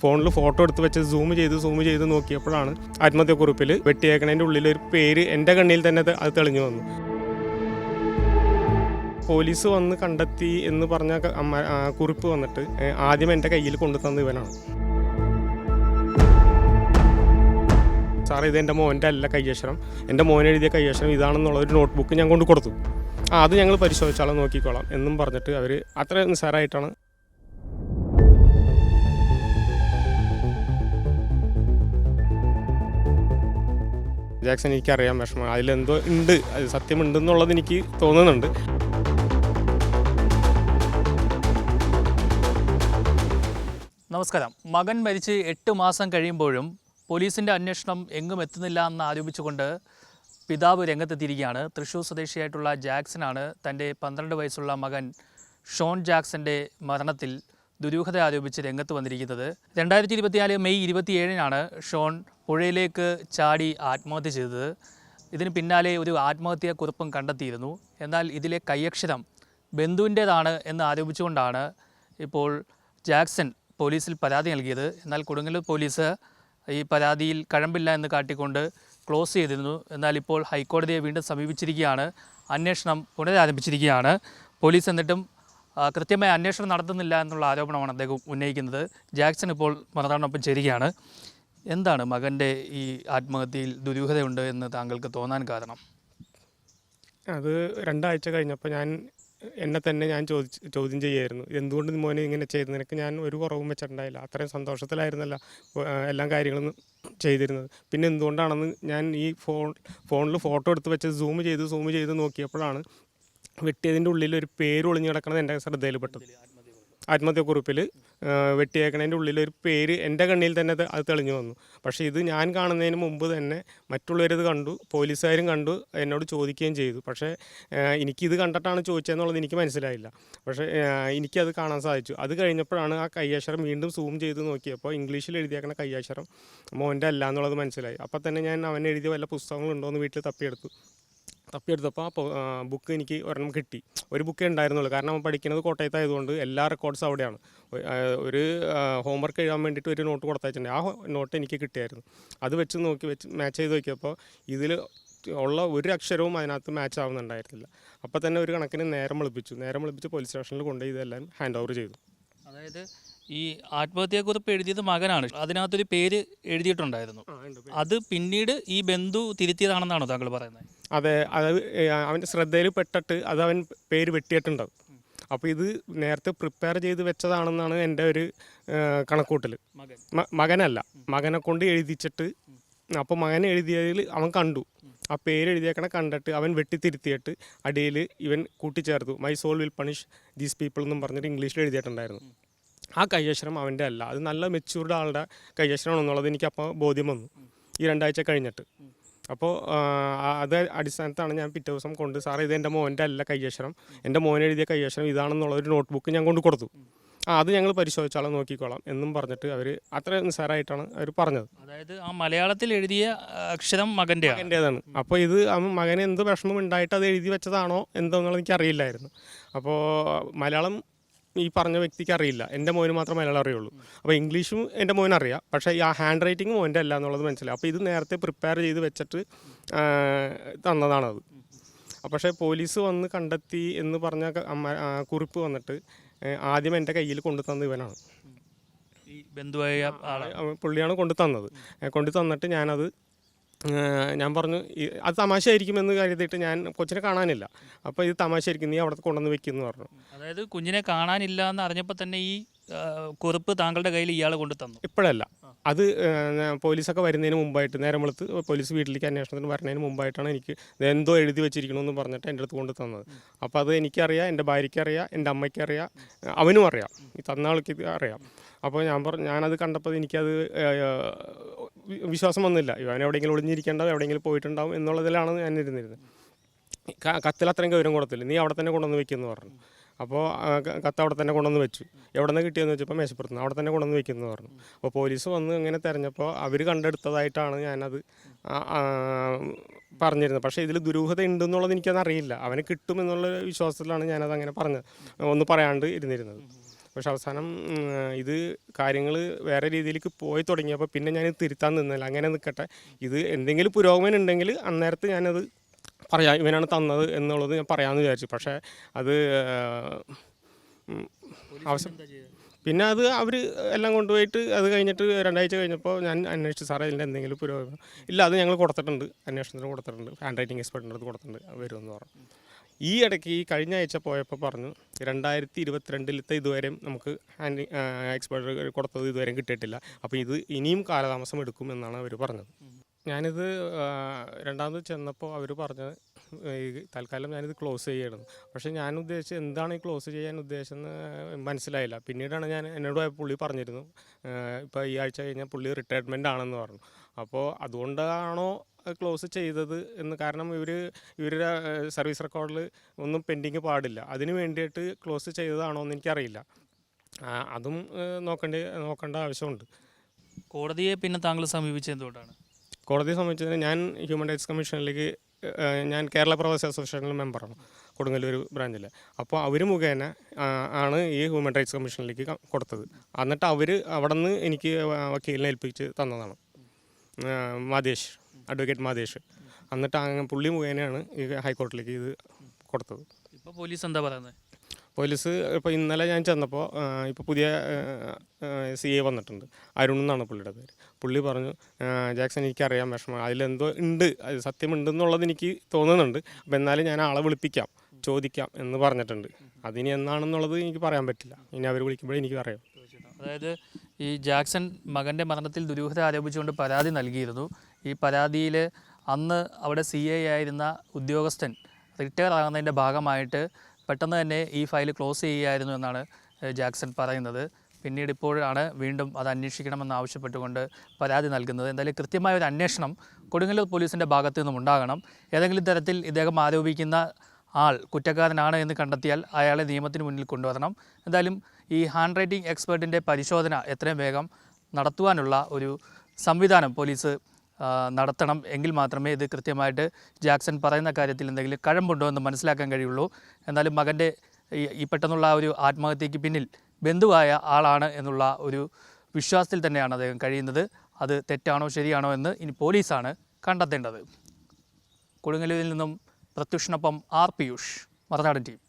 ഫോണിൽ ഫോട്ടോ എടുത്ത് വെച്ച് സൂം ചെയ്ത് നോക്കിയപ്പോഴാണ് ആത്മഹത്യക്കുറിപ്പിൽ വെട്ടിയേക്കണതിൻ്റെ ഉള്ളിൽ ഒരു പേര് എൻ്റെ കണ്ണിൽ തന്നെ അത് തെളിഞ്ഞു വന്നു. പോലീസ് വന്ന് കണ്ടെത്തി എന്ന് പറഞ്ഞ കുറിപ്പ് വന്നിട്ട് ആദ്യം എൻ്റെ കയ്യിൽ കൊണ്ടുതന്ന ഇവനാണ്. സാറേ, ഇത് എൻ്റെ മോൻ്റെ അല്ല കയ്യക്ഷരം, എൻ്റെ മോൻ എഴുതിയ കയ്യക്ഷരം ഇതാണെന്നുള്ള ഒരു നോട്ട്ബുക്ക് ഞാൻ കൊണ്ട് കൊടുത്തു. അത് ഞങ്ങൾ പരിശോധിച്ചാലും നോക്കിക്കോളാം എന്നും പറഞ്ഞിട്ട് അവർ അത്ര നിസ്സാരമായിട്ടാണ്. ജാക്സൺ, എനിക്കറിയാം വിഷമം, അതിലെന്തോ ഉണ്ട്, അത് സത്യമുണ്ടെന്നുള്ളത് എനിക്ക് തോന്നുന്നുണ്ട്. നമസ്കാരം. മകൻ മരിച്ച് 8 മാസം കഴിയുമ്പോഴും പോലീസിൻ്റെ അന്വേഷണം എങ്ങും എത്തുന്നില്ല എന്ന് ആരോപിച്ചുകൊണ്ട് പിതാവ് രംഗത്തെത്തിയിരിക്കുകയാണ്. തൃശ്ശൂർ സ്വദേശിയായിട്ടുള്ള ജാക്സനാണ് തൻ്റെ 12 വയസ്സുള്ള മകൻ ഷോൺ ജാക്സൻ്റെ മരണത്തിൽ ദുരൂഹത ആരോപിച്ച് രംഗത്ത് വന്നിരിക്കുന്നത്. 2024 മെയ് 27-നാണ് ഷോൺ പുഴയിലേക്ക് ചാടി ആത്മഹത്യ ചെയ്തത്. ഇതിന് പിന്നാലെ ഒരു ആത്മഹത്യാ കുറിപ്പും കണ്ടെത്തിയിരുന്നു. എന്നാൽ ഇതിലെ കയ്യക്ഷരം ബന്ധുവിൻ്റേതാണ് എന്ന് ആരോപിച്ചുകൊണ്ടാണ് ഇപ്പോൾ ജാക്സൺ പോലീസിൽ പരാതി നൽകിയത്. എന്നാൽ കൊടുങ്ങല്ലൂർ പോലീസ് ഈ പരാതിയിൽ കഴമ്പില്ല എന്ന് കാട്ടിക്കൊണ്ട് ക്ലോസ് ചെയ്തിരുന്നു. എന്നാൽ ഇപ്പോൾ ഹൈക്കോടതിയെ വീണ്ടും സമീപിച്ചിരിക്കുകയാണ്, അന്വേഷണം പുനരാരംഭിച്ചിരിക്കുകയാണ്. പോലീസ് എന്നിട്ടും കൃത്യമായ അന്വേഷണം നടത്തുന്നില്ല എന്നുള്ള ആരോപണമാണ് അദ്ദേഹം ഉന്നയിക്കുന്നത്. ജാക്സൺ ഇപ്പോൾ മറുനാടിനൊപ്പം ചേരുകയാണ്. എന്താണ് മകൻ്റെ ഈ ആത്മഹത്യയിൽ ദുരൂഹതയുണ്ട് എന്ന് താങ്കൾക്ക് തോന്നാൻ കാരണം? അത് 2 ആഴ്ച കഴിഞ്ഞപ്പോൾ എന്നെ തന്നെ ഞാൻ ചോദ്യം ചെയ്യുമായിരുന്നു. എന്തുകൊണ്ട് മോനെ ഇങ്ങനെ ചെയ്തു? നിനക്ക് ഞാൻ ഒരു കുറവും വെച്ചിട്ടുണ്ടായില്ല, അത്രയും സന്തോഷത്തിലായിരുന്നല്ല എല്ലാ കാര്യങ്ങളും ചെയ്തിരുന്നത്. പിന്നെ എന്തുകൊണ്ടാണെന്ന് ഞാൻ ഈ ഫോണിൽ ഫോട്ടോ എടുത്ത് വെച്ച് സൂം ചെയ്ത് നോക്കിയപ്പോഴാണ് വെട്ടിയതിൻ്റെ ഉള്ളിൽ ഒരു പേര് ഒളിഞ്ഞു കിടക്കണത് എൻ്റെ ശ്രദ്ധയിൽപ്പെട്ടത്. ആത്മഹത്യക്കുറിപ്പിൽ വെട്ടിയേക്കണതിൻ്റെ ഉള്ളിൽ ഒരു പേര് എൻ്റെ കണ്ണിൽ തന്നെ അത് തെളിഞ്ഞു വന്നു. പക്ഷേ ഇത് ഞാൻ കാണുന്നതിന് മുമ്പ് തന്നെ മറ്റുള്ളവരത് കണ്ടു, പോലീസുകാരും കണ്ടു, എന്നോട് ചോദിക്കുകയും ചെയ്തു. പക്ഷേ എനിക്കിത് കണ്ടിട്ടാണ് ചോദിച്ചതെന്നുള്ളത് എനിക്ക് മനസ്സിലായില്ല. പക്ഷേ എനിക്കത് കാണാൻ സാധിച്ചു. അത് കഴിഞ്ഞപ്പോഴാണ് ആ കയ്യക്ഷരം വീണ്ടും സൂം ചെയ്ത് നോക്കിയപ്പോൾ ഇംഗ്ലീഷിൽ എഴുതിയേക്കണ കയ്യക്ഷരം മോൻ്റെ അല്ല എന്നുള്ളത് മനസ്സിലായി. അപ്പോൾ തന്നെ ഞാൻ അവൻ എഴുതിയ വല്ല പുസ്തകങ്ങളുണ്ടോ എന്ന് വീട്ടിൽ തപ്പിയെടുത്തപ്പോൾ ആ ബുക്ക് എനിക്ക് ഒരെണ്ണം കിട്ടി. ഒരു ബുക്കേ ഉണ്ടായിരുന്നുള്ളൂ, കാരണം അവൻ പഠിക്കുന്നത് കോട്ടയത്തായതുകൊണ്ട് എല്ലാ റെക്കോർഡ്സും അവിടെയാണ്. ഒരു ഹോംവർക്ക് എഴുതാൻ വേണ്ടിയിട്ട് ഒരു നോട്ട് കൊടുത്തയച്ചിട്ടുണ്ട്. ആ നോട്ട് എനിക്ക് കിട്ടിയായിരുന്നു. അത് വെച്ച് മാച്ച് ചെയ്ത് നോക്കിയപ്പോൾ ഇതിൽ ഉള്ള ഒരു അക്ഷരവും അതിനകത്ത് മാച്ച് ആവുന്നുണ്ടായിരുന്നില്ല. അപ്പോൾ തന്നെ ഒരു കണക്കിന് നേരം വിളിപ്പിച്ച് പോലീസ് സ്റ്റേഷനിൽ കൊണ്ടുപോയി ഇതെല്ലാം ഹാൻഡ് ഓവർ ചെയ്തു. അതായത് ഈ ആത്മഹത്യാക്കുറിപ്പ് എഴുതിയത് മകനാണ്, അതിനകത്തൊരു പേര് എഴുതിയിട്ടുണ്ടായിരുന്നു. അത് പിന്നീട് ഈ ബന്ധു തിരുത്തിയതാണെന്നാണോ താങ്കൾ പറയുന്നത്? അതെ, അത് അവൻ്റെ ശ്രദ്ധയിൽ പെട്ടിട്ട് അത് അവൻ പേര് വെട്ടിയിട്ടുണ്ടാവും. അപ്പോൾ ഇത് നേരത്തെ പ്രിപ്പയർ ചെയ്ത് വെച്ചതാണെന്നാണ് എൻ്റെ ഒരു കണക്കൂട്ടൽ. മകനല്ല, മകനെ കൊണ്ട് എഴുതിച്ചിട്ട്, അപ്പോൾ മകൻ എഴുതിയതിൽ അവൻ കണ്ടു, ആ പേര് എഴുതിയേക്കണ കണ്ടിട്ട് അവൻ വെട്ടിത്തിരുത്തിയിട്ട് അടിയിൽ ഇവൻ കൂട്ടിച്ചേർത്തു, my soul will punish these people എന്നും പറഞ്ഞിട്ട് ഇംഗ്ലീഷിൽ എഴുതിയിട്ടുണ്ടായിരുന്നു. ആ കയ്യക്ഷരം അവൻ്റെ അല്ല, അത് നല്ല മെച്യൂർഡ് ആളുടെ കയ്യക്ഷരമാണെന്നുള്ളത് എനിക്കപ്പോൾ ബോധ്യം വന്നു ഈ 2 ആഴ്ച കഴിഞ്ഞിട്ട്. അപ്പോൾ അത് അടിസ്ഥാനത്താണ് ഞാൻ പിറ്റേ ദിവസം കൊണ്ട്, സാറേ ഇത് എൻ്റെ മോൻ്റെ അല്ല കയ്യക്ഷരം, എൻ്റെ മോൻ എഴുതിയ കയ്യക്ഷരം ഇതാണെന്നുള്ള ഒരു നോട്ട്ബുക്ക് ഞാൻ കൊണ്ട് കൊടുത്തു. അത് ഞങ്ങൾ പരിശോധിച്ചാലും നോക്കിക്കോളാം എന്നും പറഞ്ഞിട്ട് അവർ അത്ര നിസ്സാരമായിട്ടാണ് അവർ പറഞ്ഞത്. അതായത് ആ മലയാളത്തിൽ എഴുതിയ അക്ഷരം മകൻ്റേതാണ്. അപ്പോൾ ഇത് മകന് എന്ത് വിഷമം ഉണ്ടായിട്ട് അത് എഴുതി വെച്ചതാണോ എന്തോന്നുള്ളത് എനിക്ക് അറിയില്ലായിരുന്നു. അപ്പോൾ മലയാളം ഈ പറഞ്ഞ വ്യക്തിക്ക് അറിയില്ല, എൻ്റെ മോന് മാത്രം മലയാളം അറിയുള്ളൂ. അപ്പോൾ ഇംഗ്ലീഷും എൻ്റെ മോനറിയാം, പക്ഷേ ആ ഹാൻഡ് റൈറ്റിംഗ് മോൻ്റെ അല്ല എന്നുള്ളത് മനസ്സിലായി. അപ്പോൾ ഇത് നേരത്തെ പ്രിപ്പയർ ചെയ്ത് വെച്ചിട്ട് തന്നതാണത്. പക്ഷേ പോലീസ് വന്ന് കണ്ടെത്തി എന്ന് പറഞ്ഞ കുറിപ്പ് വന്നിട്ട് ആദ്യം എൻ്റെ കയ്യിൽ കൊണ്ടുതന്ന ഇവനാണ്. ഈ ബന്ധുവായ പുള്ളിയാണ് കൊണ്ടു തന്നിട്ട് ഞാൻ പറഞ്ഞു അത് തമാശയായിരിക്കുമെന്ന് കരുതിയിട്ട് ഞാൻ കൊച്ചിനെ കാണാനില്ല, അപ്പോൾ ഇത് തമാശയായിരിക്കും, നീ അവിടെ കൊണ്ടുവന്ന് വെക്കുമെന്ന് പറഞ്ഞു. അതായത് കുഞ്ഞിനെ കാണാനില്ല എന്ന് അറിഞ്ഞപ്പോൾ തന്നെ ഈ കുറിപ്പ് താങ്കളുടെ കയ്യിൽ ഇയാൾ കൊണ്ടു തന്നു? ഇപ്പോഴല്ല, അത് പോലീസൊക്കെ വരുന്നതിന് മുമ്പായിട്ട്, നേരം വെളുത്ത് പോലീസ് വീട്ടിലേക്ക് അന്വേഷണത്തിന് വരുന്നതിന് മുമ്പായിട്ടാണ് എനിക്ക് എന്തോ എഴുതി വെച്ചിരിക്കണമെന്ന് പറഞ്ഞിട്ട് എൻ്റെ അടുത്ത് കൊണ്ട് തന്നത്. അപ്പോൾ അത് എനിക്കറിയാം, എൻ്റെ ഭാര്യയ്ക്കറിയാം, എൻ്റെ അമ്മയ്ക്കറിയാം, അവനും അറിയാം, ഈ തന്ന ആൾക്ക് അറിയാം. അപ്പോൾ ഞാനത് കണ്ടപ്പോൾ എനിക്കത് വിശ്വാസം വന്നില്ല. ഇവൻ എവിടെയെങ്കിലും ഒളിഞ്ഞിരിക്കേണ്ടാവും, എവിടെയെങ്കിലും പോയിട്ടുണ്ടാവും എന്നുള്ളതിലാണ് ഞാൻ ഇരുന്നിരുന്നത്. കത്തിൽ അത്രയും ഗൗരവം കൊടുത്തില്ല, നീ അവിടെ തന്നെ കൊണ്ടുവന്ന് വെക്കുമെന്ന് പറഞ്ഞു. അപ്പോൾ കത്ത് അവിടെ തന്നെ കൊണ്ടുവന്ന് വെച്ചു. എവിടെ നിന്ന് കിട്ടിയെന്ന് വെച്ചപ്പോൾ മേശപ്പുറത്ത് അവിടെ തന്നെ കൊണ്ടുവന്ന് വെക്കുമെന്ന് പറഞ്ഞു. അപ്പോൾ പോലീസ് വന്ന് ഇങ്ങനെ തിരഞ്ഞപ്പോൾ അവർ കണ്ടെടുത്തതായിട്ടാണ് ഞാനത് പറഞ്ഞിരുന്നത്. പക്ഷേ ഇതിൽ ദുരൂഹത ഉണ്ടെന്നുള്ളത് എനിക്കത് അറിയില്ല. അവന് കിട്ടുമെന്നുള്ള വിശ്വാസത്തിലാണ് ഞാനത് അങ്ങനെ ഒന്ന് പറയാണ്ട് ഇരുന്നിരുന്നത്. പക്ഷെ അവസാനം ഇത് കാര്യങ്ങൾ വേറെ രീതിയിലേക്ക് പോയി തുടങ്ങിയപ്പോൾ പിന്നെ ഞാനിത് തിരുത്താൻ നിന്നില്ല. അങ്ങനെ നിൽക്കട്ടെ, ഇത് എന്തെങ്കിലും പുരോഗമനം ഉണ്ടെങ്കിൽ അന്നേരത്ത് ഞാനത് പറയാം, ഇവനാണ് തന്നത് എന്നുള്ളത് ഞാൻ പറയാമെന്ന് വിചാരിച്ചു. പക്ഷേ അത് ആവശ്യം പിന്നെ അത് അവർ എല്ലാം കൊണ്ടുപോയിട്ട് അത് കഴിഞ്ഞിട്ട് 2 ആഴ്ച കഴിഞ്ഞപ്പോൾ ഞാൻ അന്വേഷിച്ചു, സാറേ ഇതിൻ്റെ എന്തെങ്കിലും പുരോഗമനം ഇല്ല, അത് ഞങ്ങൾ കൊടുത്തിട്ടുണ്ട്, അന്വേഷണത്തിന് കൊടുത്തിട്ടുണ്ട്, ഹാൻഡ് റൈറ്റിംഗ് എക്സ്പെർട്ടിൻ്റെ അടുത്ത് കൊടുത്തിട്ടുണ്ട്, വരുമെന്ന് പറഞ്ഞു. ഈ ഇടയ്ക്ക് ഈ കഴിഞ്ഞ ആഴ്ച പോയപ്പോൾ പറഞ്ഞു 2022 ഇതുവരെയും നമുക്ക് ഹാൻഡ് എക്സ്പെർട്ട് കൊടുത്തത് ഇതുവരെയും കിട്ടിയിട്ടില്ല, അപ്പോൾ ഇത് ഇനിയും കാലതാമസം എടുക്കും എന്നാണ് അവർ പറഞ്ഞത്. ഞാനിത് രണ്ടാമത് ചെന്നപ്പോൾ അവർ പറഞ്ഞത് തൽക്കാലം ഞാനിത് ക്ലോസ് ചെയ്യണം. പക്ഷേ ഞാൻ ഉദ്ദേശിച്ചത് എന്താണ് ഈ ക്ലോസ് ചെയ്യാൻ ഉദ്ദേശിച്ചെന്ന് മനസ്സിലായില്ല. പിന്നീടാണ് എന്നോട് പുള്ളി പറഞ്ഞിരുന്നു, ഇപ്പോൾ ഈ ആഴ്ച കഴിഞ്ഞാൽ പുള്ളി റിട്ടയർമെൻ്റ് ആണെന്ന് പറഞ്ഞു. അപ്പോൾ അതുകൊണ്ടാണോ ക്ലോസ് ചെയ്തത് എന്ന്, കാരണം ഇവരുടെ സർവീസ് റെക്കോർഡിൽ ഒന്നും പെൻഡിങ് പാടില്ല, അതിന് വേണ്ടിയിട്ട് ക്ലോസ് ചെയ്തതാണോ എന്ന് എനിക്കറിയില്ല. അതും നോക്കേണ്ട ആവശ്യമുണ്ട്. കോടതിയെ പിന്നെ താങ്കൾ സമീപിച്ചത് എന്തുകൊണ്ടാണ്? കോടതിയെ സംബന്ധിച്ചതിന് ഞാൻ ഹ്യൂമൻ റൈറ്റ്സ് കമ്മീഷനിലേക്ക്, ഞാൻ കേരള പ്രവാസി അസോസിയേഷനിൽ മെമ്പറാണ് കൊടുങ്ങല്ലൂർ ബ്രാഞ്ചിൽ. അപ്പോൾ അവർ മുഖേന ആണ് ഈ ഹ്യൂമൻ റൈറ്റ്സ് കമ്മീഷനിലേക്ക് കൊടുത്തത്. എന്നിട്ട് അവർ അവിടെ നിന്ന് എനിക്ക് വക്കീലിനെ ഏൽപ്പിച്ച് തന്നതാണ്, മാതേഷ്, അഡ്വക്കേറ്റ് മാതേഷ്. എന്നിട്ട് പുള്ളി മുഖേനയാണ് ഈ ഹൈക്കോടതിയിലേക്ക് ഇത് കൊടുത്തത്. ഇപ്പോൾ പോലീസ് എന്താ പറയുന്നത്? പോലീസ് ഇപ്പോൾ ഇന്നലെ ഞാൻ ചെന്നപ്പോൾ ഇപ്പോൾ പുതിയ CA വന്നിട്ടുണ്ട്, അരുൺ എന്നാണ് പുള്ളിയുടെ പേര്. പുള്ളി പറഞ്ഞു, ജാക്സൺ എനിക്കറിയാം വിഷമം, അതിലെന്തോ ഉണ്ട്, അത് സത്യമുണ്ടെന്നുള്ളത് എനിക്ക് തോന്നുന്നുണ്ട്, അപ്പോൾ എന്നാലും ഞാൻ ആളെ വിളിപ്പിക്കാം, ചോദിക്കാം എന്ന് പറഞ്ഞിട്ടുണ്ട്. അതിനി എന്നാണെന്നുള്ളത് എനിക്ക് പറയാൻ പറ്റില്ല, ഇനി അവർ വിളിക്കുമ്പോഴേ എനിക്ക് അറിയാം. അതായത് ഈ ജാക്സൺ മകൻ്റെ മരണത്തിൽ ദുരൂഹത ആരോപിച്ചുകൊണ്ട് പരാതി നൽകിയിരുന്നു. ഈ പരാതിയിൽ അന്ന് അവിടെ CA ആയിരുന്ന ഉദ്യോഗസ്ഥൻ റിട്ടയർ ആകുന്നതിൻ്റെ ഭാഗമായിട്ട് പെട്ടെന്ന് തന്നെ ഈ ഫയൽ ക്ലോസ് ചെയ്യുകയായിരുന്നു എന്നാണ് ജാക്സൺ പറയുന്നത്. പിന്നീട് ഇപ്പോഴാണ് വീണ്ടും അത് അന്വേഷിക്കണമെന്ന് ആവശ്യപ്പെട്ടുകൊണ്ട് പരാതി നൽകുന്നത്. എന്തായാലും കൃത്യമായ ഒരു അന്വേഷണം കൊടുങ്ങല്ലൂർ പോലീസിൻ്റെ ഭാഗത്തു നിന്നും ഉണ്ടാകണം. ഏതെങ്കിലും തരത്തിൽ ഇദ്ദേഹം ആരോപിക്കുന്ന ആൾ കുറ്റക്കാരനാണ് എന്ന് കണ്ടെത്തിയാൽ അയാളെ നിയമത്തിന് മുന്നിൽ കൊണ്ടുവരണം. എന്തായാലും ഈ ഹാൻഡ് റൈറ്റിംഗ് എക്സ്പെർട്ടിൻ്റെ പരിശോധന എത്രയും വേഗം നടത്തുവാനുള്ള ഒരു സംവിധാനം പോലീസ് നടത്തണം. എങ്കിൽ മാത്രമേ ഇത് കൃത്യമായിട്ട് ജാക്സൺ പറയുന്ന കാര്യത്തിൽ എന്തെങ്കിലും കഴമ്പുണ്ടോ എന്ന് മനസ്സിലാക്കാൻ കഴിയുള്ളൂ. എന്നാലും മകൻ്റെ ഈ പെട്ടെന്നുള്ള ഒരു ആത്മഹത്യയ്ക്ക് പിന്നിൽ ബന്ധുവായ ആളാണ് എന്നുള്ള ഒരു വിശ്വാസത്തിൽ തന്നെയാണ് അദ്ദേഹം കഴിയുന്നത്. അത് തെറ്റാണോ ശരിയാണോ എന്ന് ഇനി പോലീസാണ് കണ്ടെത്തേണ്ടത്. കൊടുങ്ങല്ലൂരിൽ നിന്നും പ്രത്യുഷിനൊപ്പം R. പിയൂഷ്, മറുനാടൻ ടീം.